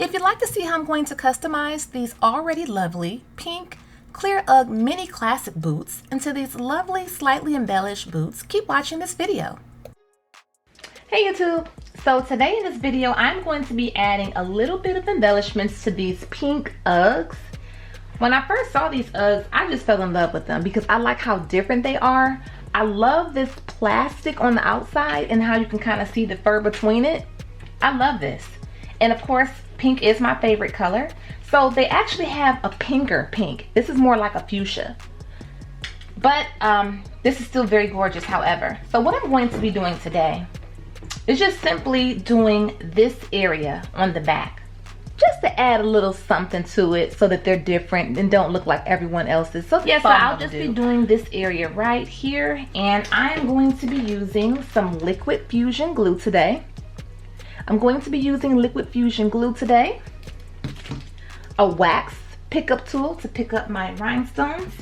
If you'd like to see how I'm going to customize these already lovely pink clear Ugg mini classic boots into these lovely slightly embellished boots, keep watching this video. Hey YouTube! So today in this video I'm going to be adding a little bit of embellishments to these pink Uggs. When I first saw these Uggs, I just fell in love with them because I like how different they are. I love this plastic on the outside and how you can kind of see the fur between it. I love this. And of course, pink is my favorite color. So they actually have a pinker pink. This is more like a fuchsia. But this is still very gorgeous, however. So what I'm going to be doing today is just simply doing this area on the back. Just to add a little something to it so that they're different and don't look like everyone else's. So yeah, so I'll just be doing this area right here. And I'm going to be using some liquid fusion glue today. I'm going to be using liquid fusion glue today, a wax pickup tool to pick up my rhinestones,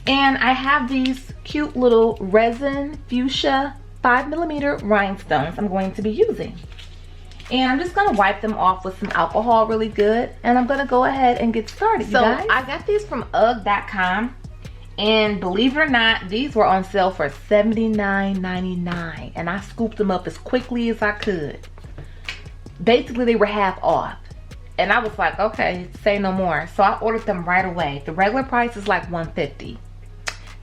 and I have these cute little resin fuchsia 5mm rhinestones I'm going to be using. And I'm just going to wipe them off with some alcohol really good, and I'm going to go ahead and get started, you guys. I got these from Ugg.com, and believe it or not, these were on sale for $79.99, and I scooped them up as quickly as I could. Basically, they were half off. And I was like, okay, say no more. So I ordered them right away. The regular price is like $150.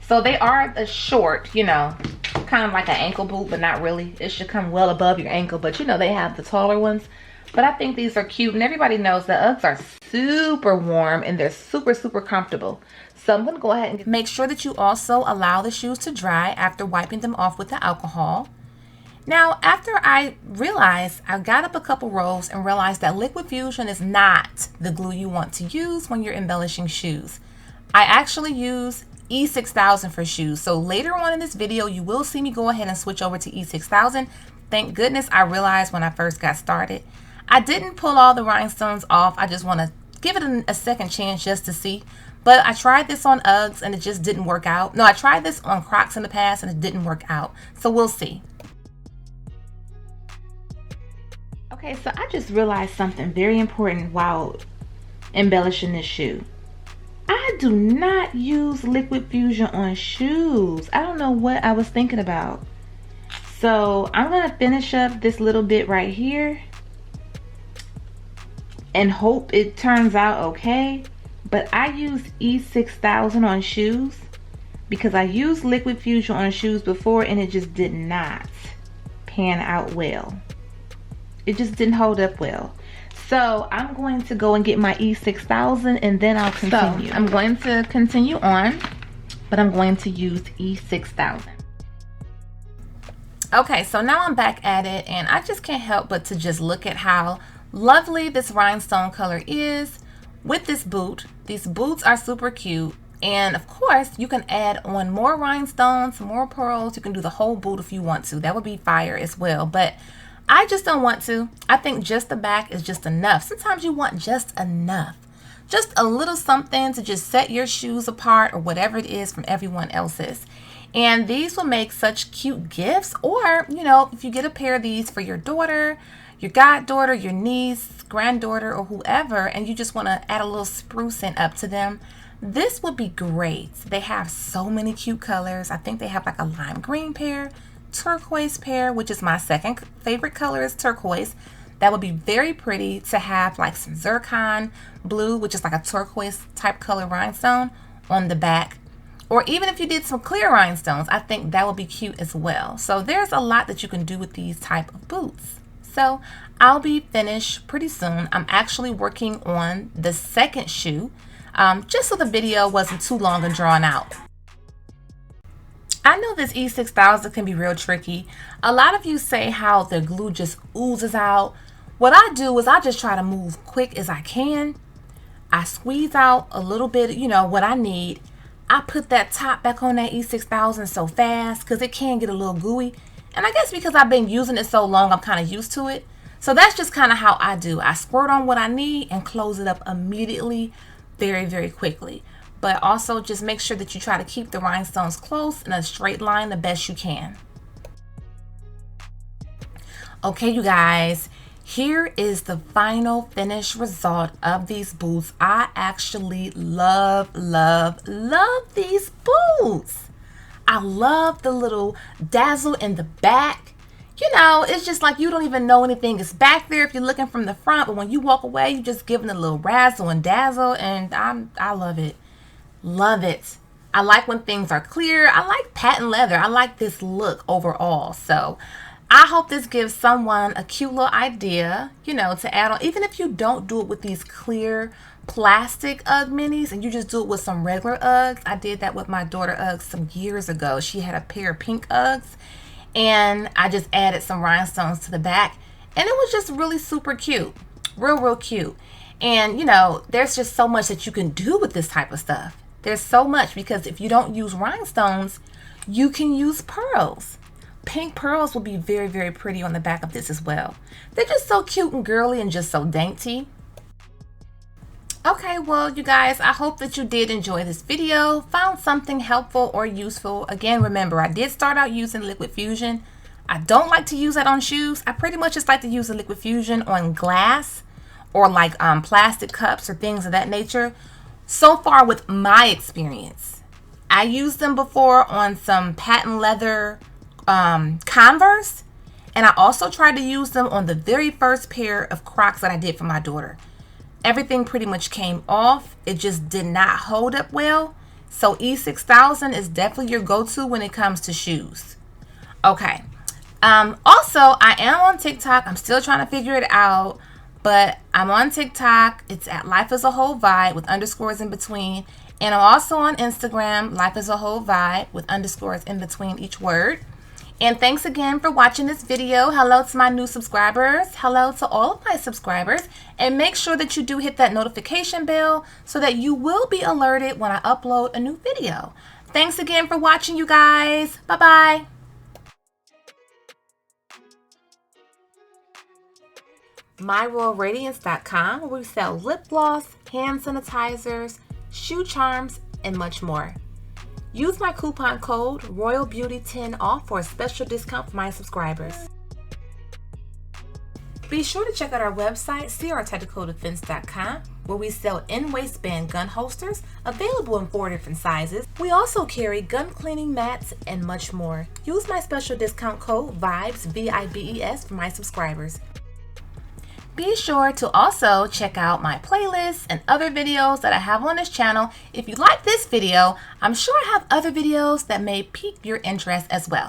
So they are a short, you know, kind of like an ankle boot, but not really. It should come well above your ankle, but you know, they have the taller ones. But I think these are cute, and everybody knows the Uggs are super warm and they're super, super comfortable. So I'm gonna go ahead and make sure that you also allow the shoes to dry after wiping them off with the alcohol. Now, after I realized, I got up a couple rows and realized that liquid fusion is not the glue you want to use when you're embellishing shoes. I actually use E6000 for shoes. So later on in this video, you will see me go ahead and switch over to E6000. Thank goodness I realized when I first got started. I didn't pull all the rhinestones off. I just want to give it a second chance just to see. But I tried this on Uggs and it just didn't work out. No, I tried this on Crocs in the past and it didn't work out. So we'll see. Okay, so I just realized something very important while embellishing this shoe. I do not use liquid fusion on shoes. I don't know what I was thinking about. So I'm going to finish up this little bit right here and hope it turns out okay. But I use E6000 on shoes because I used liquid fusion on shoes before and it just did not pan out well. It just didn't hold up well. So I'm going to go and get my E6000 and then I'll continue. So I'm going to continue on, but I'm going to use E6000. Okay, so now I'm back at it and I just can't help but to just look at how lovely this rhinestone color is with this boot. These boots are super cute. And of course, you can add on more rhinestones, more pearls. You can do the whole boot if you want to. That would be fire as well. But I just don't want to. I think just the back is just enough. Sometimes you want just enough. Just a little something to just set your shoes apart or whatever it is from everyone else's. And these will make such cute gifts. Or, you know, if you get a pair of these for your daughter, your goddaughter, your niece, granddaughter, or whoever, and you just want to add a little sprucing up to them, this would be great. They have so many cute colors. I think they have like a lime green pair, turquoise pair, which is my second favorite color is turquoise. That would be very pretty to have like some zircon blue, which is like a turquoise type color rhinestone on the back. Or even if you did some clear rhinestones, I think that would be cute as well. So there's a lot that you can do with these type of boots. So I'll be finished pretty soon. I'm actually working on the second shoe, just so the video wasn't too long and drawn out. I know this E6000 can be real tricky. A lot of you say how the glue just oozes out. What I do is I just try to move quick as I can. I squeeze out a little bit, you know, what I need. I put that top back on that E6000 so fast because it can get a little gooey. And I guess because I've been using it so long, I'm kind of used to it. So that's just kind of how I do. I squirt on what I need and close it up immediately, very, very quickly. But also just make sure that you try to keep the rhinestones close in a straight line the best you can. Okay, you guys, Here is the final finished result of these boots. I actually love these boots. I love the little dazzle in the back. You know, it's just like you don't even know anything is back there if you're looking from the front, but when you walk away, you're just giving it a little razzle and dazzle, and I love it. Love it. I like when things are clear. I like patent leather. I like this look overall. So I hope this gives someone a cute little idea, you know, to add on. Even if you don't do it with these clear plastic Ugg minis and you just do it with some regular Uggs. I did that with my daughter Uggs some years ago. She had a pair of pink Uggs and I just added some rhinestones to the back and it was just really super cute. Real cute. And you know, there's just so much that you can do with this type of stuff. There's so much, because if you don't use rhinestones, you can use pearls. Pink pearls will be very pretty on the back of this as well. They're just so cute and girly and just so dainty. Okay, well, you guys, I hope that you did enjoy this video, found something helpful or useful. Again, remember, I did start out using Liquid Fusion. I don't like to use that on shoes. I pretty much just like to use the Liquid Fusion on glass or like plastic cups or things of that nature. So far with my experience, I used them before on some patent leather Converse, and I also tried to use them on the very first pair of Crocs that I did for my daughter. Everything pretty much came off. It just did not hold up well. So E6000 is definitely your go-to when it comes to shoes. Okay. Also, I am on TikTok. I'm still trying to figure it out, but I'm on TikTok. It's at Life as a Whole Vibe with underscores in between. And I'm also on Instagram, Life as a Whole Vibe with underscores in between each word. And thanks again for watching this video. Hello to my new subscribers. Hello to all of my subscribers. And make sure that you do hit that notification bell so that you will be alerted when I upload a new video. Thanks again for watching, you guys. Bye-bye. MyRoyalRadiance.com, where we sell lip gloss, hand sanitizers, shoe charms, and much more. Use my coupon code ROYALBEAUTY10 off for a special discount for my subscribers. Be sure to check out our website, CRTacticalDefense.com, where we sell in-waistband gun holsters available in 4 different sizes. We also carry gun cleaning mats and much more. Use my special discount code VIBES, V-I-B-E-S, for my subscribers. Be sure to also check out my playlists and other videos that I have on this channel. If you like this video, I'm sure I have other videos that may pique your interest as well.